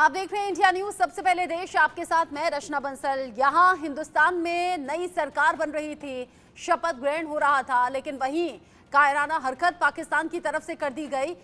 आप देख रहे हैं इंडिया न्यूज। सबसे पहले देश, आपके साथ मैं रचना बंसल। यहाँ हिंदुस्तान में नई सरकार बन रही थी, शपथ ग्रहण हो रहा था, लेकिन वहीं कायराना हरकत पाकिस्तान की तरफ से कर दी गई।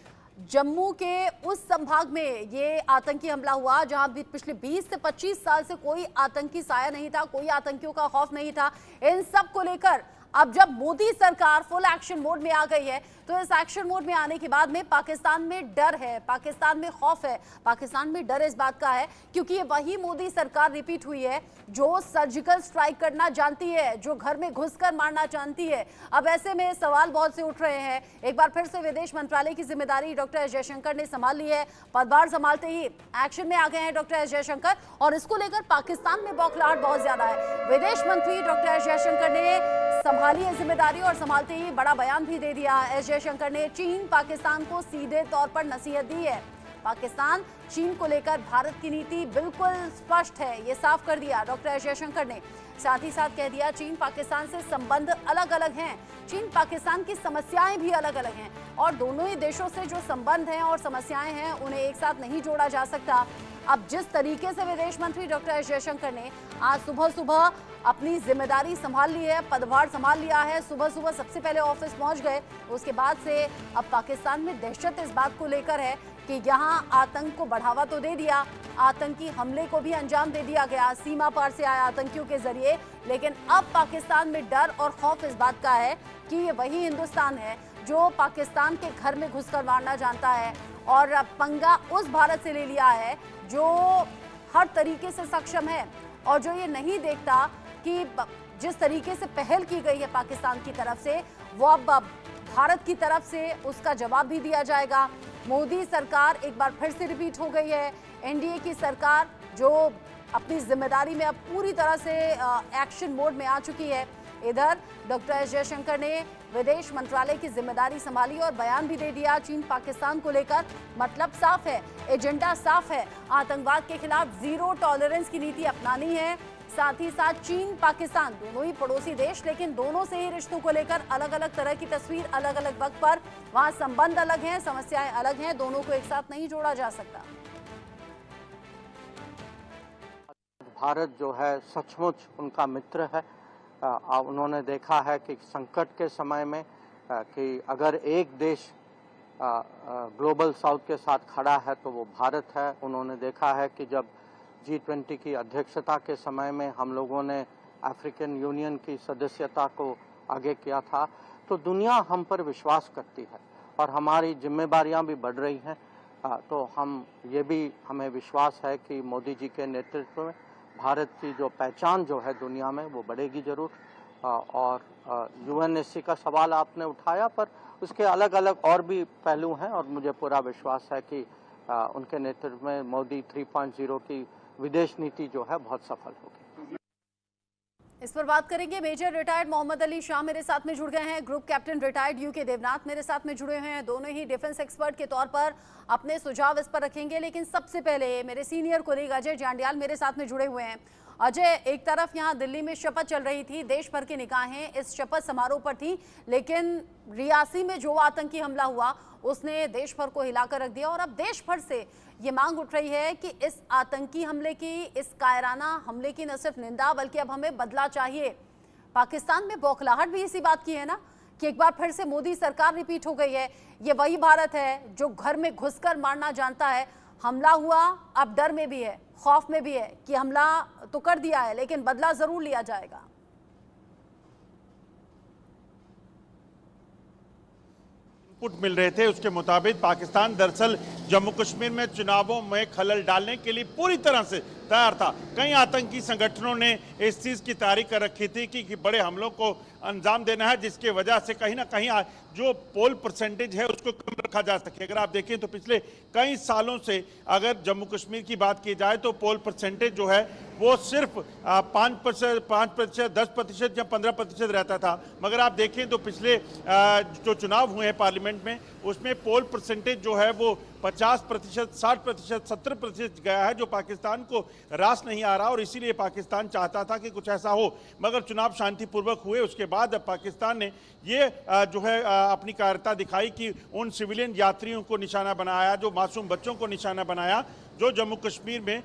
जम्मू के उस संभाग में ये आतंकी हमला हुआ जहां भी पिछले 20 से 25 साल से कोई आतंकी साया नहीं था, कोई आतंकियों का खौफ नहीं था। इन सब को लेकर अब जब मोदी सरकार फुल एक्शन मोड में आ गई है, तो इस एक्शन मोड में आने के बाद में पाकिस्तान में डर है, पाकिस्तान में खौफ है। पाकिस्तान में डर इस बात का है क्योंकि ये वही मोदी सरकार रिपीट हुई है जो सर्जिकल स्ट्राइक करना जानती है, जो घर में घुसकर मारना जानती है। अब ऐसे में सवाल बहुत से उठ रहे हैं। एक बार फिर से विदेश मंत्रालय की जिम्मेदारी डॉक्टर एस जयशंकर ने संभाल ली है। पदभार संभालते ही एक्शन में आ गए हैं डॉक्टर एस जयशंकर, और इसको लेकर पाकिस्तान में बौखलाहट बहुत ज्यादा है। विदेश मंत्री डॉक्टर एस जयशंकर ने संभाली है जिम्मेदारी और संभालते ही बड़ा बयान भी दे दिया। एस जयशंकर ने चीन पाकिस्तान को सीधे तौर पर नसीहत दी है। पाकिस्तान चीन को लेकर भारत की नीति बिल्कुल स्पष्ट है, ये साफ कर दिया डॉक्टर एस जयशंकर ने। साथ ही साथ कह दिया चीन पाकिस्तान से संबंध अलग अलग हैं, चीन पाकिस्तान की समस्याएं भी अलग अलग हैं, और दोनों ही देशों से जो संबंध हैं और समस्याएं हैं उन्हें एक साथ नहीं जोड़ा जा सकता। अब जिस तरीके से विदेश मंत्री डॉक्टर एस जयशंकर ने आज सुबह सुबह अपनी जिम्मेदारी संभाल ली है, पदभार संभाल लिया है, सुबह सुबह सबसे पहले ऑफिस पहुंच गए, उसके बाद से अब पाकिस्तान में दहशत इस बात को लेकर है कि यहाँ आतंक को बढ़ावा तो दे दिया, आतंकी हमले को भी अंजाम दे दिया गया सीमा पार से आए आतंकियों के जरिए, लेकिन अब पाकिस्तान में डर और खौफ इस बात का है कि ये वही हिंदुस्तान है जो पाकिस्तान के घर में घुसकर मारना जानता है, और पंगा उस भारत से ले लिया है जो हर तरीके से सक्षम है और जो ये नहीं देखता कि जिस तरीके से पहल की गई है पाकिस्तान की तरफ से, वो अब भारत की तरफ से उसका जवाब भी दिया जाएगा। मोदी सरकार एक बार फिर से रिपीट हो गई है, एनडीए की सरकार जो अपनी जिम्मेदारी में अब पूरी तरह से एक्शन मोड में आ चुकी है। इधर डॉक्टर एस जयशंकर ने विदेश मंत्रालय की जिम्मेदारी संभाली और बयान भी दे दिया चीन पाकिस्तान को लेकर। मतलब साफ है, एजेंडा साफ है, आतंकवाद के खिलाफ जीरो टॉलरेंस की नीति अपनानी है। साथ ही साथ चीन पाकिस्तान दोनों ही पड़ोसी देश, लेकिन दोनों से ही रिश्तों को लेकर अलग अलग तरह की तस्वीर, अलग अलग वक्त पर वहां संबंध अलग हैं, समस्याएं अलग हैं, दोनों को एक साथ नहीं जोड़ा जा सकता। भारत जो है सचमुच उनका मित्र है। उन्होंने देखा है कि संकट के समय में कि अगर एक देश ग्लोबल साउथ के साथ खड़ा है तो वो भारत है। उन्होंने देखा है कि जब G20 की अध्यक्षता के समय में हम लोगों ने अफ्रीकन यूनियन की सदस्यता को आगे किया था, तो दुनिया हम पर विश्वास करती है और हमारी जिम्मेदारियां भी बढ़ रही हैं। तो हमें विश्वास है कि मोदी जी के नेतृत्व में भारत की जो पहचान जो है दुनिया में वो बढ़ेगी ज़रूर। और UNSC का सवाल आपने उठाया, पर उसके अलग अलग और भी पहलू हैं और मुझे पूरा विश्वास है कि उनके नेतृत्व में मोदी 3.0 की विदेश नीति जो है बहुत सफल होगी। इस पर बात करेंगे। मेजर रिटायर्ड मोहम्मद अली शाह मेरे साथ में जुड़ गए हैं, group captain retired UK Devnath मेरे साथ में जुड़े हुए हैं, दोनों ही डिफेंस एक्सपर्ट के तौर पर अपने सुझाव इस पर रखेंगे। लेकिन सबसे पहले मेरे सीनियर कोलीग अजय जांडियाल मेरे साथ में जुड़े हुए हैं। अजय, एक तरफ यहाँ दिल्ली में शपथ चल रही थी, देश भर की निगाहें इस शपथ समारोह पर थी, लेकिन रियासी में जो आतंकी हमला हुआ उसने देश भर को हिलाकर रख दिया, और अब देश भर से ये मांग उठ रही है कि इस आतंकी हमले की, इस कायराना हमले की न सिर्फ निंदा बल्कि अब हमें बदला चाहिए। पाकिस्तान में बौखलाहट भी इसी बात की है ना कि एक बार फिर से मोदी सरकार रिपीट हो गई है। ये वही भारत है जो घर में घुसकर मारना जानता है। हमला हुआ, अब डर में भी है, खौफ में भी है कि हमला तो कर दिया है लेकिन बदला जरूर लिया जाएगा। इनपुट मिल रहे थे उसके मुताबिक पाकिस्तान दरअसल जम्मू कश्मीर में चुनावों में खलल डालने के लिए पूरी तरह से तैयार था। कई आतंकी संगठनों ने इस चीज़ की तैयारी कर रखी थी कि बड़े हमलों को अंजाम देना है, जिसके वजह से कहीं ना कहीं जो पोल परसेंटेज है उसको कम रखा जा सके। अगर आप देखें तो पिछले कई सालों से अगर जम्मू कश्मीर की बात की जाए तो पोल परसेंटेज जो है वो सिर्फ 5%, 10% या 15% रहता था। मगर आप देखें तो पिछले जो चुनाव हुए हैं पार्लियामेंट में, उसमें पोल परसेंटेज जो है वो 50%, 60%, 70% गया है, जो पाकिस्तान को रास नहीं आ रहा। और इसीलिए पाकिस्तान चाहता था कि कुछ ऐसा हो, मगर चुनाव शांतिपूर्वक हुए। उसके बाद अब पाकिस्तान ने ये जो है अपनी कायरता दिखाई कि उन सिविलियन यात्रियों को निशाना बनाया, जो मासूम बच्चों को निशाना बनाया, जो जम्मू कश्मीर में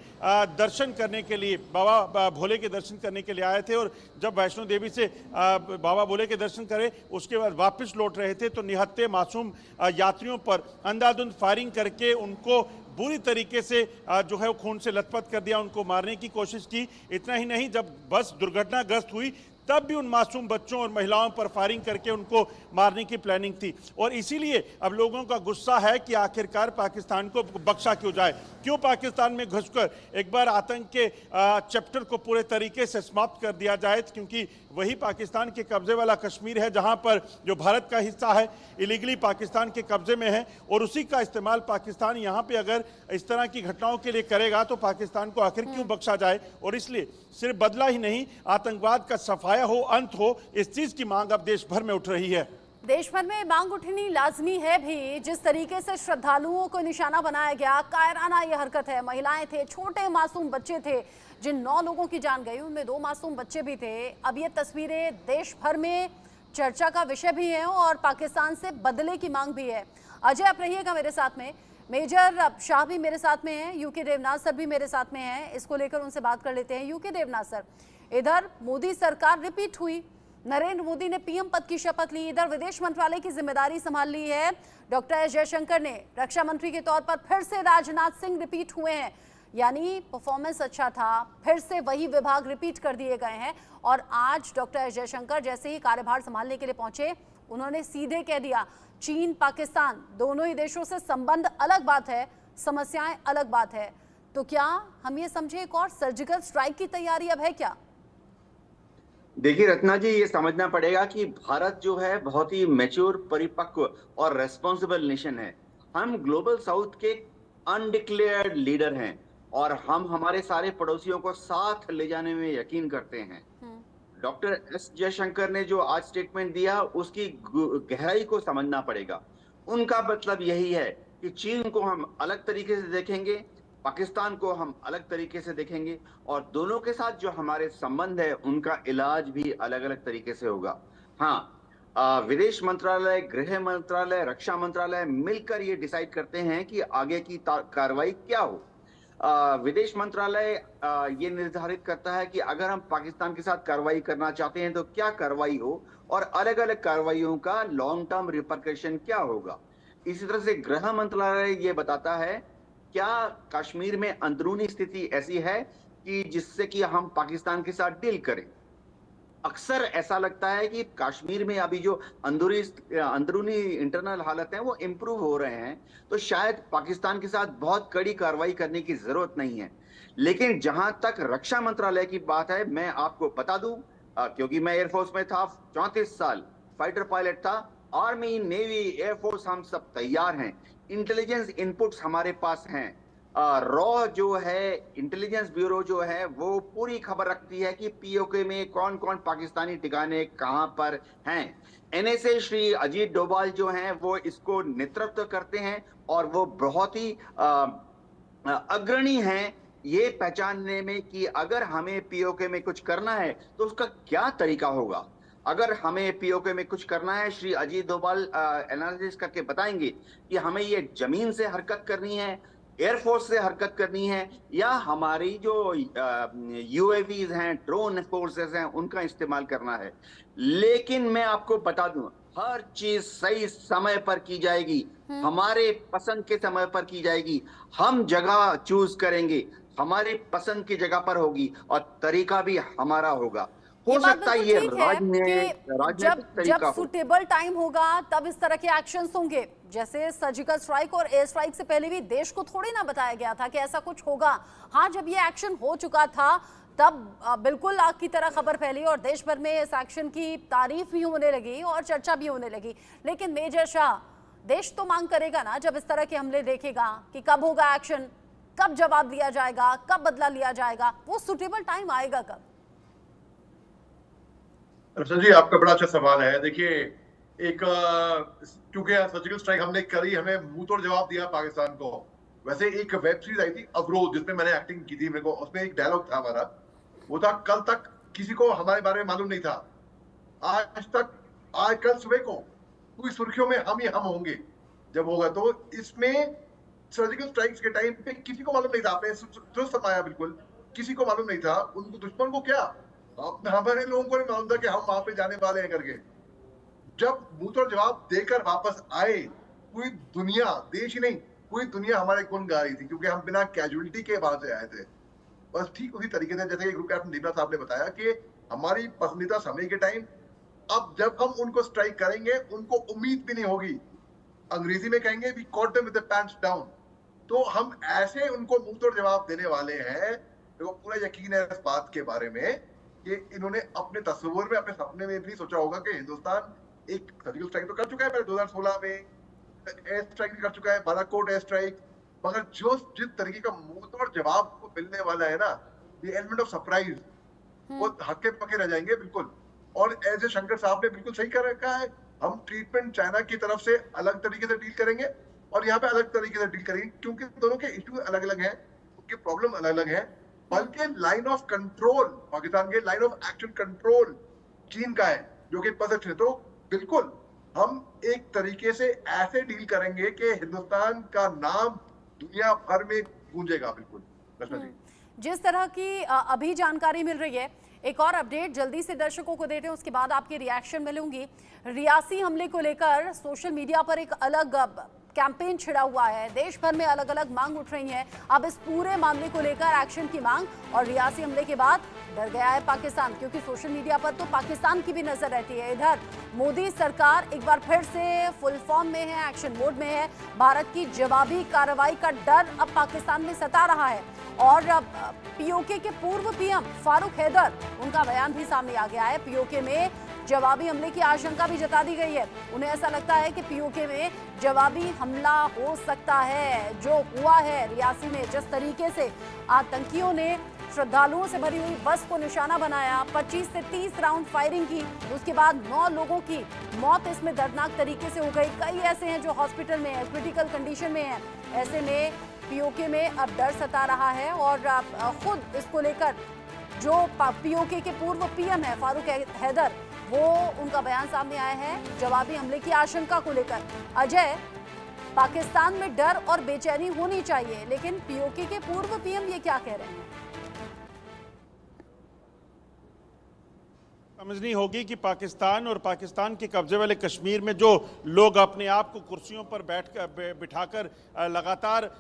दर्शन करने के लिए बाबा भोले के दर्शन करने के लिए आए थे और जब वैष्णो देवी से बाबा भोले के दर्शन करे उसके बाद वापस लौट रहे थे तो निहत्थे मासूम यात्रियों पर अंधाधुंध फायरिंग करके उनको बुरी तरीके से जो है वो खून से लथपथ कर दिया, उनको मारने की कोशिश की। इतना ही नहीं, जब बस दुर्घटनाग्रस्त हुई तब भी उन मासूम बच्चों और महिलाओं पर फायरिंग करके उनको मारने की प्लानिंग थी। और इसीलिए अब लोगों का गुस्सा है कि आखिरकार पाकिस्तान को बख्शा क्यों जाए, क्यों पाकिस्तान में घुसकर एक बार आतंक के चैप्टर को पूरे तरीके से समाप्त कर दिया जाए, क्योंकि वही पाकिस्तान के कब्जे वाला कश्मीर है जहां पर जो भारत का हिस्सा है इलीगली पाकिस्तान के कब्जे में है, और उसी का इस्तेमाल पाकिस्तान यहां पे अगर इस तरह की घटनाओं के लिए करेगा तो पाकिस्तान को आखिर क्यों बख्शा जाए। और इसलिए सिर्फ बदला ही नहीं, आतंकवाद का सफाया हो, अंत हो, इस चीज की मांग अब देश भर में उठ रही है। देश भर में मांग उठनी लाजमी है भी। जिस तरीके से श्रद्धालुओं को निशाना बनाया गया, कायराना ये हरकत है। महिलाएं थे, छोटे मासूम बच्चे थे, जिन 9 लोगों की जान गई उनमें 2 मासूम बच्चे भी थे। अब ये तस्वीरें देश भर में चर्चा का विषय भी है और पाकिस्तान से बदले की मांग भी है। अजय आप रहिएगा मेरे साथ में, मेजर शाह भी मेरे साथ में है, यूके देवनाथ सर भी मेरे साथ में है। इसको लेकर उनसे बात कर लेते हैं। यूके देवनाथ सर, इधर मोदी सरकार रिपीट हुई, नरेंद्र मोदी ने पीएम पद की शपथ ली, इधर विदेश मंत्रालय की जिम्मेदारी संभाल ली है डॉक्टर एस जयशंकर ने, रक्षा मंत्री के तौर पर फिर से राजनाथ सिंह रिपीट हुए हैं। यानी परफॉर्मेंस अच्छा था, फिर से वही विभाग रिपीट कर दिए गए हैं। और आज डॉक्टर एस जयशंकर जैसे ही कार्यभार संभालने के लिए पहुंचे, उन्होंने सीधे कह दिया चीन पाकिस्तान दोनों ही देशों से संबंध अलग बात है, समस्याएं अलग बात है। तो क्या हम ये समझे एक और सर्जिकल स्ट्राइक की तैयारी अब है क्या? देखिए रत्ना जी, ये समझना पड़ेगा कि भारत जो है बहुत ही मैच्योर, परिपक्व और रेस्पॉन्सिबल नेशन है। हम ग्लोबल साउथ के अनडिक्लेयर्ड लीडर हैं और हम हमारे सारे पड़ोसियों को साथ ले जाने में यकीन करते हैं। डॉक्टर एस जयशंकर ने जो आज स्टेटमेंट दिया उसकी गहराई को समझना पड़ेगा। उनका मतलब यही है कि चीन को हम अलग तरीके से देखेंगे, पाकिस्तान को हम अलग तरीके से देखेंगे और दोनों के साथ जो हमारे संबंध है उनका इलाज भी अलग अलग तरीके से होगा। हाँ, विदेश मंत्रालय, गृह मंत्रालय, रक्षा मंत्रालय मिलकर ये डिसाइड करते हैं कि आगे की कार्रवाई क्या हो। विदेश मंत्रालय ये निर्धारित करता है कि अगर हम पाकिस्तान के साथ कार्रवाई करना चाहते हैं तो क्या कार्रवाई हो और अलग अलग कार्रवाइयों का लॉन्ग टर्म रिपरकशन क्या होगा। इसी तरह से गृह मंत्रालय ये बताता है क्या कश्मीर में अंदरूनी स्थिति ऐसी है कि जिससे कि हम पाकिस्तान के साथ डील करें। अक्सर ऐसा लगता है कि कश्मीर में अभी जो अंदरूनी इंटरनल हालत है वो इम्प्रूव हो रहे हैं, तो शायद पाकिस्तान के साथ बहुत कड़ी कार्रवाई करने की जरूरत नहीं है। लेकिन जहां तक रक्षा मंत्रालय की बात है, मैं आपको बता दूं, क्योंकि मैं एयरफोर्स में था, 34 साल फाइटर पायलट था, आर्मी, नेवी, एयरफोर्स हम सब तैयार हैं। इंटेलिजेंस इनपुट्स हमारे पास हैं। रॉ जो है इंटेलिजेंस ब्यूरो जो है वो पूरी खबर रखती है कि पीओके में कौन कौन पाकिस्तानी ठिकाने कहां पर हैं। एनएसए श्री अजीत डोभाल जो हैं वो इसको नेतृत्व करते हैं और वो बहुत ही अग्रणी हैं ये पहचानने में कि अगर हमें पीओके में कुछ करना है तो उसका क्या तरीका होगा। अगर हमें पीओके में कुछ करना है, श्री अजीत डोभाल एनालिसिस करके बताएंगे कि हमें ये जमीन से हरकत करनी है, एयरफोर्स से हरकत करनी है, या हमारी जो यूएवीज हैं, ड्रोन फोर्सेस हैं, उनका इस्तेमाल करना है। लेकिन मैं आपको बता दूं, हर चीज सही समय पर की जाएगी, हमारे पसंद के समय पर की जाएगी। हम जगह चूज करेंगे, हमारी पसंद की जगह पर होगी और तरीका भी हमारा होगा। हो सकता है ये जब सुटेबल टाइम होगा तब इस तरह के एक्शंस होंगे। जैसे सर्जिकल स्ट्राइक और एयर स्ट्राइक से पहले भी देश को थोड़ी ना बताया गया था कि ऐसा कुछ होगा। हाँ, जब ये एक्शन हो चुका था तब बिल्कुल आग की तरह खबर फैली और देश भर में इस एक्शन की तारीफ भी होने लगी और चर्चा भी होने लगी। लेकिन मेजर शाह, देश तो मांग करेगा ना जब इस तरह के हमले देखेगा कि कब होगा एक्शन, कब जवाब दिया जाएगा, कब बदला लिया जाएगा। वो सुटेबल टाइम आएगा कब? रक्षा जी, आपका बड़ा अच्छा सवाल है। देखिए, एक क्योंकि सर्जिकल स्ट्राइक हमने करी, हमें मुंह तोड़ जवाब दिया पाकिस्तान को। वैसे एक वेब सीरीज आई थी अवरोध, जिसमें मैंने एक्टिंग की थी। मेरे को उसमें एक डायलॉग था हमारा, वो था, कल तक किसी को हमारे बारे में मालूम नहीं था, आज कल सुबह को पूरी सुर्खियों में हम ही हम होंगे जब होगा। तो इसमें सर्जिकल स्ट्राइक्स के टाइम पे किसी को मालूम नहीं था, आपने दुरुस्त फरमाया, बिल्कुल किसी को मालूम नहीं था, उनको दुश्मन को क्या, हमारे लोगों को नहीं मालूम था कि हम वहां पे जाने वाले हैं करके। जब मुंह जवाब देकर वापस आए, पूरी दुनिया, देश ही नहीं पूरी दुनिया हमारे गुण गा रही थी, क्योंकि हम बिना कैजुअलिटी के वहां से आए थे। बस ठीक उसी तरीके से जैसे ग्रुप कैप्टन दीपना साहब ने बताया कि हमारी पसंदीदा समय के टाइम, अब जब हम उनको स्ट्राइक करेंगे उनको उम्मीद भी नहीं होगी, अंग्रेजी में कहेंगे we caught them with the pants down. तो हम ऐसे उनको मुंह तोड़ जवाब देने वाले हैं। तो पूरा यकीन है इस बात के बारे में कि इन्होंने अपने तस्वीर में, अपने सपने में भी सोचा होगा कि हिंदुस्तान एक सर्जिकल स्ट्राइक तो कर चुका है पहले 2016 में, एयर स्ट्राइक भी कर चुका है, बालाकोट एयर स्ट्राइक, मगर जो जिस तरीके का मुंह तोड़ जवाब को मिलने वाला है ना, ये एलिमेंट ऑफ सरप्राइज, वो हक्के पके रह जाएंगे बिल्कुल। और एज ए शंकर साहब ने बिल्कुल सही कर रखा है, हम ट्रीटमेंट चाइना की तरफ से अलग तरीके से डील करेंगे और यहाँ पे अलग तरीके से डील करेंगे, क्योंकि दोनों के इश्यू अलग अलग हैं, उनकी प्रॉब्लम अलग अलग है। बल्कि लाइन ऑफ कंट्रोल पाकिस्तान के, लाइन ऑफ एक्शन कंट्रोल चीन का है, जो कि परफेक्ट है। तो बिल्कुल हम एक तरीके से ऐसे डील करेंगे कि हिंदुस्तान का नाम दुनिया भर में गूंजेगा। बिल्कुल रचना जी, जिस तरह की अभी जानकारी मिल रही है, एक और अपडेट जल्दी से दर्शकों को देते हैं, उसके बाद आपके रिएक्शन मिलूंगी। रियासी हमले को लेकर सोशल मीडिया पर एक अलग कैंपेन छिड़ा हुआ है, देश भर में अलग अलग मांग उठ रही है। अब इस पूरे मामले को लेकर एक्शन की मांग, और रियासी हमले के बाद डर गया है पाकिस्तान, क्योंकि सोशल मीडिया पर तो पाकिस्तान की भी नजर रहती है। इधर मोदी सरकार एक बार फिर से फुल फॉर्म में है, एक्शन मोड में है। भारत की जवाबी कार्रवाई का डर अब पाकिस्तान में सता रहा है। और अब पीओके के पूर्व पीएम फारूक हैदर, उनका बयान भी सामने आ गया है। पीओके में जवाबी हमले की आशंका भी जता दी गई है। उन्हें ऐसा लगता है कि पीओके में जवाबी हमला हो सकता है। जो हुआ है रियासी में, जिस तरीके से आतंकियों ने श्रद्धालुओं से भरी हुई बस को निशाना बनाया, 25 से 30 राउंड फायरिंग की, उसके बाद 9 लोगों की मौत इसमें दर्दनाक तरीके से हो गई। कई ऐसे हैं जो हॉस्पिटल में है, क्रिटिकल कंडीशन में है। ऐसे में पीओके में अब डर सता रहा है। और खुद इसको लेकर जो पीओके के पूर्व पीएम है फारूक हैदर, वो उनका बयान सामने आया है जवाबी हमले की आशंका को लेकर। अजय, पाकिस्तान में डर और बेचैनी होनी चाहिए, लेकिन पीओके के पूर्व पीएम ये क्या कह रहे हैं? समझनी होगी कि पाकिस्तान और पाकिस्तान के कब्जे वाले कश्मीर में जो लोग अपने आप को कुर्सियों पर बिठाकर लगातार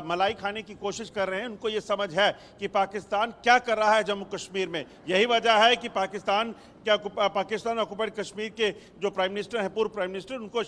मलाई खाने की कोशिश कर रहे हैं, उनको ये समझ है कि पाकिस्तान क्या कर रहा है जम्मू कश्मीर में। यही वजह है कि पाकिस्तान ऑक्युपाइड कश्मीर के जो प्राइम मिनिस्टर हैं, पूर्व प्राइम मिनिस्टर, उनको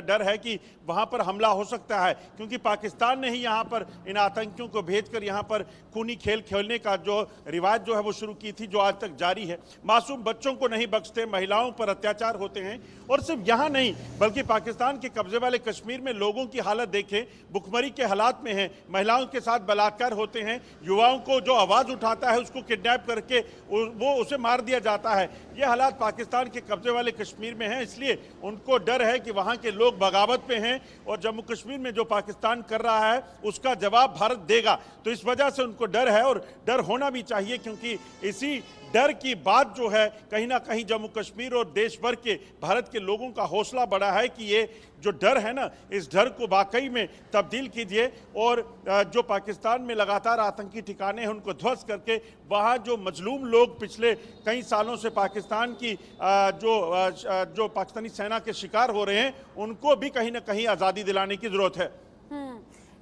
डर है कि वहां पर हमला हो सकता है, क्योंकि पाकिस्तान ने ही यहां पर इन आतंकियों को भेजकर यहां पर खूनी खेल खेलने का जो रिवाज जो है वो शुरू की थी, जो आज तक जारी है। मासूम बच्चों को नहीं बख्शते, महिलाओं पर अत्याचार होते हैं। और सिर्फ यहां नहीं, बल्कि पाकिस्तान के कब्जे वाले कश्मीर में लोगों की हालत देखें, भुखमरी के हालात में है, महिलाओं के साथ बलात्कार होते हैं, युवाओं को जो आवाज उठाता है उसको किडनैप करके वो उसे मार दिया जाता है। ये हालात पाकिस्तान के कब्जे वाले कश्मीर में हैं, इसलिए उनको डर है कि वहां के लोग बगावत पे हैं और जम्मू कश्मीर में जो पाकिस्तान कर रहा है उसका जवाब भारत देगा। तो इस वजह से उनको डर है, और डर होना भी चाहिए, क्योंकि इसी डर की बात जो है कहीं ना कहीं जम्मू कश्मीर और देश भर के भारत के लोगों का हौसला बढ़ा है कि ये जो डर है ना, इस डर को वाकई में तब्दील कीजिए। और जो पाकिस्तान में लगातार आतंकी ठिकाने हैं उनको ध्वस्त करके वहाँ जो मजलूम लोग पिछले कई सालों से पाकिस्तान की जो पाकिस्तानी सेना के शिकार हो रहे हैं, उनको भी कहीं ना कहीं आज़ादी दिलाने की ज़रूरत है।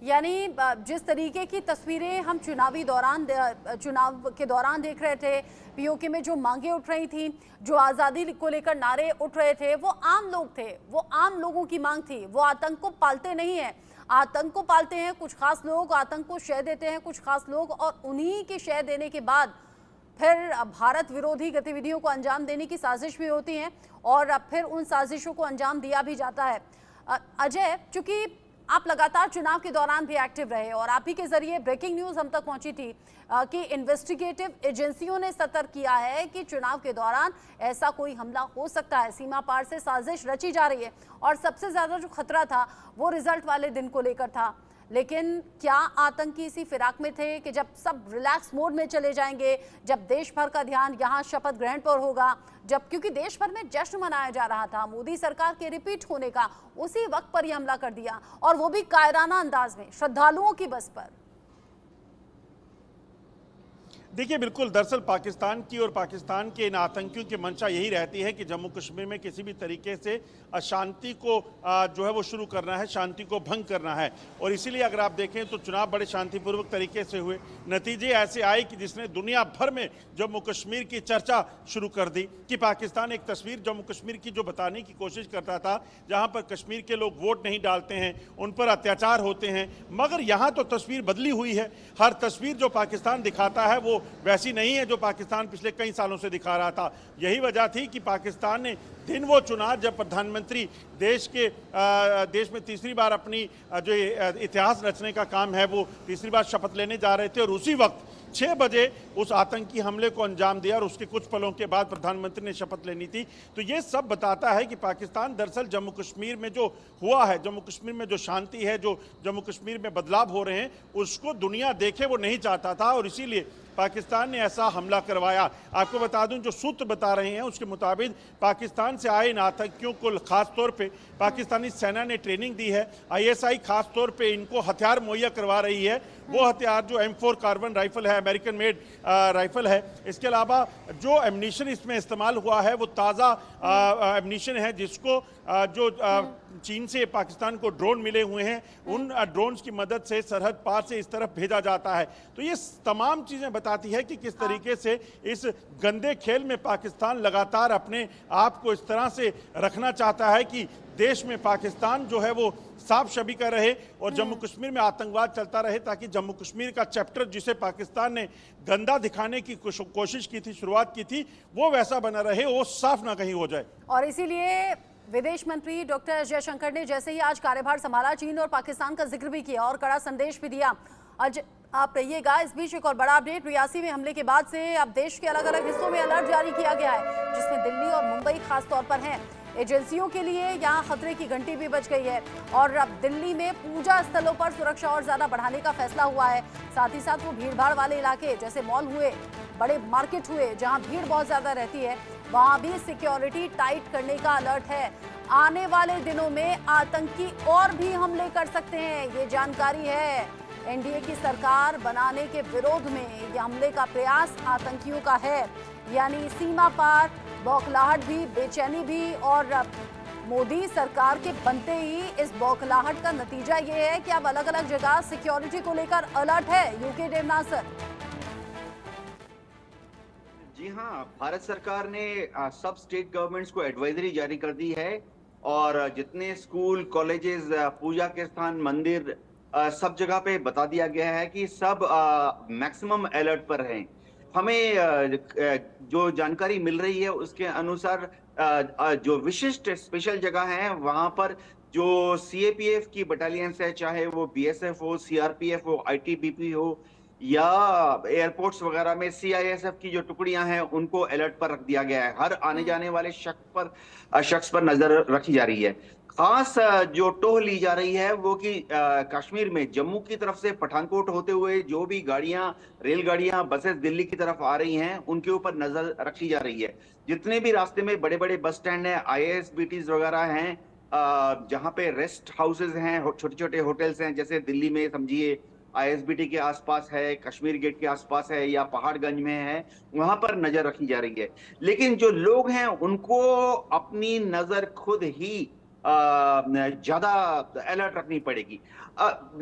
यानी जिस तरीके की तस्वीरें हम चुनाव के दौरान देख रहे थे, पीओके में जो मांगे उठ रही थी, जो आज़ादी को लेकर नारे उठ रहे थे, वो आम लोग थे, वो आम लोगों की मांग थी। वो आतंक को पालते नहीं हैं, आतंक को पालते हैं कुछ खास लोग, आतंक को शय देते हैं कुछ खास लोग, और उन्हीं के शय देने के बाद फिर भारत विरोधी गतिविधियों को अंजाम देने की साजिश भी होती है, और फिर उन साजिशों को अंजाम दिया भी जाता है। अजय, चूंकि आप लगातार चुनाव के दौरान भी एक्टिव रहे और आप ही के जरिए ब्रेकिंग न्यूज हम तक पहुंची थी कि इन्वेस्टिगेटिव एजेंसियों ने सतर्क किया है कि चुनाव के दौरान ऐसा कोई हमला हो सकता है, सीमा पार से साजिश रची जा रही है। और सबसे ज्यादा जो खतरा था वो रिजल्ट वाले दिन को लेकर था। लेकिन क्या आतंकी इसी फिराक में थे कि जब सब रिलैक्स मोड में चले जाएंगे, जब देश भर का ध्यान यहाँ शपथ ग्रहण पर होगा, जब क्योंकि देश भर में जश्न मनाया जा रहा था मोदी सरकार के रिपीट होने का, उसी वक्त पर यह हमला कर दिया और वो भी कायराना अंदाज में श्रद्धालुओं की बस पर। देखिए, बिल्कुल, दरअसल पाकिस्तान की और पाकिस्तान के इन आतंकियों की मंशा यही रहती है कि जम्मू कश्मीर में किसी भी तरीके से अशांति को जो है वो शुरू करना है, शांति को भंग करना है। और इसीलिए अगर आप देखें तो चुनाव बड़े शांतिपूर्वक तरीके से हुए, नतीजे ऐसे आए कि जिसने दुनिया भर में जम्मू कश्मीर की चर्चा शुरू कर दी कि पाकिस्तान एक तस्वीर जम्मू कश्मीर की जो बताने की कोशिश करता था, जहाँ पर कश्मीर के लोग वोट नहीं डालते हैं, उन पर अत्याचार होते हैं, मगर यहाँ तो तस्वीर बदली हुई है। हर तस्वीर जो पाकिस्तान दिखाता है वो वैसी नहीं है जो पाकिस्तान पिछले कई सालों से दिखा रहा था। यही वजह थी कि पाकिस्तान ने दिन वो चुना जब प्रधानमंत्री देश में तीसरी बार अपनी जो इतिहास रचने का काम है वो तीसरी बार शपथ लेने जा रहे थे, और उसी वक्त 6 बजे उस आतंकी हमले को अंजाम दिया और उसके कुछ पलों के बाद प्रधानमंत्री ने शपथ लेनी थी। तो ये सब बताता है कि पाकिस्तान दरअसल जम्मू कश्मीर में जो हुआ है, जम्मू कश्मीर में जो शांति है, जो जम्मू कश्मीर में बदलाव हो रहे हैं, उसको दुनिया देखे वो नहीं चाहता था और इसीलिए पाकिस्तान ने ऐसा हमला करवाया। आपको बता दूं, जो सूत्र बता रहे हैं उसके मुताबिक पाकिस्तान से आए इन आतंकियों को खास तौर पे पाकिस्तानी सेना ने ट्रेनिंग दी है। ISI खास तौर पे इनको हथियार मुहैया करवा रही है, वो हथियार जो M4 कार्बन राइफल है, अमेरिकन मेड राइफल है। इसके अलावा जो एमनीशन इसमें इस्तेमाल हुआ है वो ताज़ा एमनीशन है, जिसको जो चीन से पाकिस्तान को ड्रोन मिले हुए हैं, उन ड्रोन्स की मदद से सरहद पार से इस तरफ भेजा जाता है। तो ये तमाम चीज़ें बताती है कि किस तरीके से इस गंदे खेल में पाकिस्तान लगातार अपने आप को इस तरह से रखना चाहता है कि देश में पाकिस्तान जो है वो साफ शबी का रहे और जम्मू कश्मीर में आतंकवाद चलता रहे, ताकि जम्मू कश्मीर का चैप्टर जिसे पाकिस्तान ने गंदा दिखाने की कोशिश की थी, शुरुआत की थी, वो वैसा बना रहे, वो साफ ना कहीं हो जाए। और इसीलिए विदेश मंत्री डॉक्टर जयशंकर ने जैसे ही आज कार्यभार संभाला, चीन और पाकिस्तान का जिक्र भी किया और कड़ा संदेश भी दिया। आज आप रहिएगा, इस बीच एक और बड़ा अपडेट। रियासी में हमले के बाद से अब देश के अलग अलग हिस्सों में अलर्ट जारी किया गया है, जिसमें दिल्ली और मुंबई खास तौर पर हैं। एजेंसियों के लिए यहाँ खतरे की घंटी भी बज गई है और अब दिल्ली में पूजा स्थलों पर सुरक्षा और ज्यादा बढ़ाने का फैसला हुआ है। साथ ही साथ वो भीड़भाड़ वाले इलाके जैसे मॉल हुए, बड़े मार्केट हुए, जहाँ भीड़ बहुत ज्यादा रहती है, वहाँ भी सिक्योरिटी टाइट करने का अलर्ट है। आने वाले दिनों में आतंकी और भी हमले कर सकते हैं, ये जानकारी है। एनडीए की सरकार बनाने के विरोध में ये हमले का प्रयास आतंकियों का है, यानी सीमा पार बौखलाहट भी, बेचैनी भी, और मोदी सरकार के बनते ही इस बौखलाहट का नतीजा ये है कि अब अलग अलग जगह सिक्योरिटी को लेकर अलर्ट है। यूके देवनासर। जी हाँ, भारत सरकार ने सब स्टेट गवर्नमेंट्स को एडवाइजरी जारी कर दी है और जितने स्कूल, कॉलेजेस, पूजा के स्थान, मंदिर, सब जगह पे बता दिया गया है कि सब मैक्सिमम अलर्ट पर हैं। हमें जो जानकारी मिल रही है उसके अनुसार जो विशिष्ट स्पेशल जगह हैं वहां पर जो CAPF की बटालियंस है, चाहे वो BSF हो, CRPF हो, ITBP हो या एयरपोर्ट्स वगैरह में CISF की जो टुकड़ियां हैं उनको अलर्ट पर रख दिया गया है। हर आने जाने वाले शख्स पर नजर रखी जा रही है। खास जो टोह ली जा रही है वो कि कश्मीर में जम्मू की तरफ से पठानकोट होते हुए जो भी गाड़ियां, रेलगाड़ियां, बसेस दिल्ली की तरफ आ रही हैं उनके ऊपर नजर रखी जा रही है। जितने भी रास्ते में बड़े बड़े बस स्टैंड हैं, ISBTs वगैरह हैं, जहां पे रेस्ट हाउसेज हैं, छोटे छोटे होटल्स हैं, जैसे दिल्ली में समझिए ISBT के आसपास है, कश्मीर गेट के आसपास है या पहाड़गंज में है, वहां पर नजर रखी जा रही है। लेकिन जो लोग हैं उनको अपनी नजर खुद ही ज्यादा अलर्ट रखनी पड़ेगी।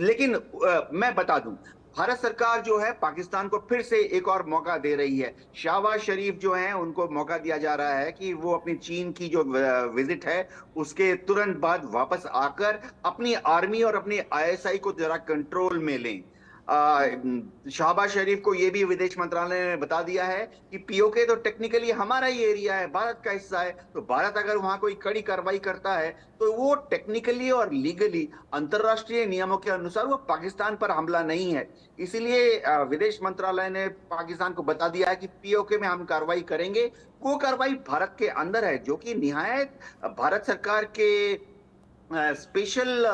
लेकिन मैं बता दूं, भारत सरकार जो है पाकिस्तान को फिर से एक और मौका दे रही है। शहबाज शरीफ जो हैं उनको मौका दिया जा रहा है कि वो अपनी चीन की जो विजिट है उसके तुरंत बाद वापस आकर अपनी आर्मी और अपनी ISI को जरा कंट्रोल में लें। शहबाज शरीफ को ये भी विदेश मंत्रालय ने बता दिया है कि POK तो टेक्निकली हमारा ही एरिया है, भारत का हिस्सा है, तो भारत अगर वहां कोई कड़ी कार्रवाई करता है तो वो टेक्निकली और लीगली अंतरराष्ट्रीय नियमों के अनुसार वो पाकिस्तान पर हमला नहीं है। इसीलिए विदेश मंत्रालय ने पाकिस्तान को बता दिया है कि POK में हम कार्रवाई करेंगे। वो कार्रवाई भारत के अंदर है, जो कि निहायत भारत सरकार के स्पेशल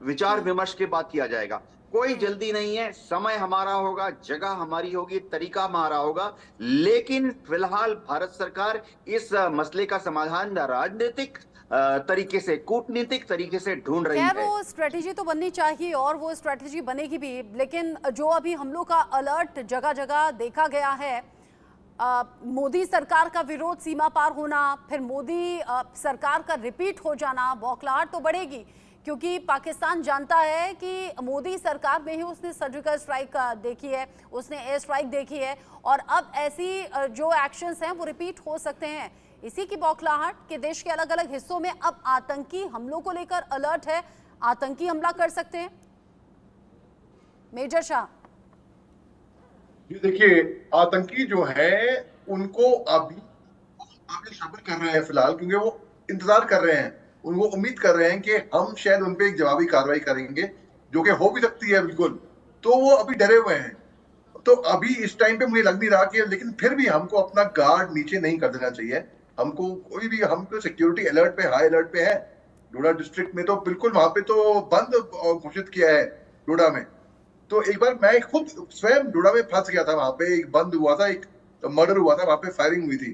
विचार विमर्श के बाद किया जाएगा। कोई जल्दी नहीं है, समय हमारा होगा, जगह हमारी होगी, तरीका हमारा होगा, लेकिन फिलहाल भारत सरकार इस मसले का समाधान राजनीतिक तरीके से, कूटनीतिक तरीके से ढूंढ रही है। वो स्ट्रेटेजी तो बननी चाहिए और वो स्ट्रेटेजी बनेगी भी, लेकिन जो अभी हमलों का अलर्ट जगह जगह देखा गया है, मोदी सरकार का विरोध सीमा पार होना, फिर मोदी सरकार का रिपीट हो जाना, बौखलाहट तो बढ़ेगी क्योंकि पाकिस्तान जानता है कि मोदी सरकार में ही उसने सर्जिकल स्ट्राइक देखी है, उसने एयर स्ट्राइक देखी है और अब ऐसी जो एक्शंस हैं वो रिपीट हो सकते हैं। इसी की बौखलाहट कि देश के अलग अलग हिस्सों में अब आतंकी हमलों को लेकर अलर्ट है, आतंकी हमला कर सकते हैं। मेजर शाह जी देखिए, आतंकी जो है उनको अभी आगे सब्र कर रहे हैं फिलहाल, क्योंकि वो इंतजार कर रहे हैं, उनको उम्मीद कर रहे हैं कि हम शायद उन पे एक जवाबी कार्रवाई करेंगे, जो कि हो भी सकती है बिल्कुल। तो वो अभी डरे हुए हैं। तो अभी इस टाइम पे मुझे लग नहीं रहा कि, लेकिन फिर भी हमको अपना गार्ड नीचे नहीं कर देना चाहिए। हमको कोई भी, हमको सिक्योरिटी अलर्ट पे, हाई अलर्ट पे है। डोडा डिस्ट्रिक्ट में तो बिल्कुल वहां पे तो बंद घोषित किया है डोडा में। तो एक बार मैं खुद स्वयं डोडा में फंस गया था, वहां पे एक बंद हुआ था, एक मर्डर हुआ था, वहां पे फायरिंग हुई थी।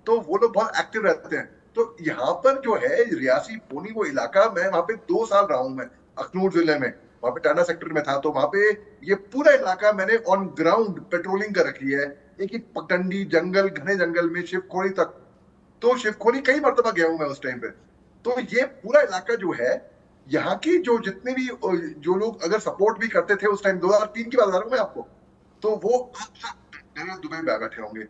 तो वो लोग बहुत एक्टिव रहते हैं। तो यहाँ पर जो है रियासी पोनी वो इलाका, मैं वहां पे 2 साल रहा हूं, मैं अखनूर जिले में, वहां पे टाना सेक्टर में था। तो वहां पे ये पूरा इलाका मैंने ऑन ग्राउंड पेट्रोलिंग कर रखी है, एक एक पगडंडी जंगल, घने जंगल में शिवखोरी तक। तो शिवखोरी कई मरतबा गया हूं मैं उस टाइम पे। तो ये पूरा इलाका जो है, यहाँ की जो जितने भी जो लोग अगर सपोर्ट भी करते थे उस टाइम, 2003 की बात बता रहा हूं मैं आपको, तो वो अब सब दुबई में बैठे होंगे।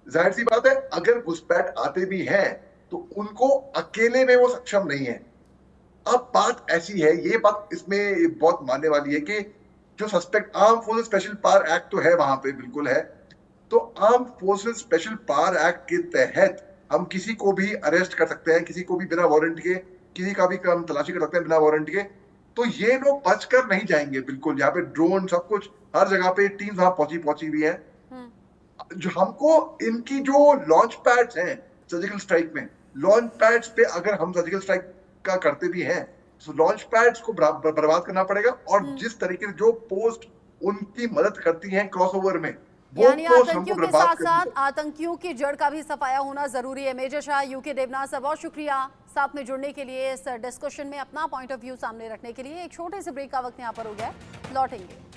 जाहिर सी बात है, अगर घुसपैठ आते भी हैं तो उनको अकेले में वो सक्षम नहीं है। अब बात ऐसी है, ये बात इसमें बहुत मानने वाली है कि जो suspect, arm forces special power act तो है वहां पे, बिल्कुल है। तो arm forces special power act के तहत हम किसी को भी अरेस्ट कर सकते हैं, किसी को भी बिना वारंट के, किसी का भी हम तलाशी कर सकते हैं बिना वारंट के। तो ये लोग बचकर नहीं जाएंगे बिल्कुल। यहाँ पे ड्रोन, सब कुछ, हर जगह पे टीम वहां पहुंची हुई है। जो हमको इनकी जो लॉन्च पैड्स हैं सर्जिकल स्ट्राइक में, लॉन्च पैड्स पे अगर हम सर्जिकल स्ट्राइक का करते भी हैं तो लॉन्च पैड्स को बर्बाद करना पड़ेगा। और जिस तरीके से जो पोस्ट उनकी मदद करती हैं क्रॉसओवर में, यानी आतंकियों के साथ साथ आतंकियों की जड़ का भी सफाया होना जरूरी है। मेजर शाह, यूके देवनाथ साहब, बहुत शुक्रिया साथ में जुड़ने के लिए, इस डिस्कशन में अपना पॉइंट ऑफ व्यू सामने रखने के लिए। एक छोटे से ब्रेक का वक्त यहाँ पर हो गया, लौटेंगे।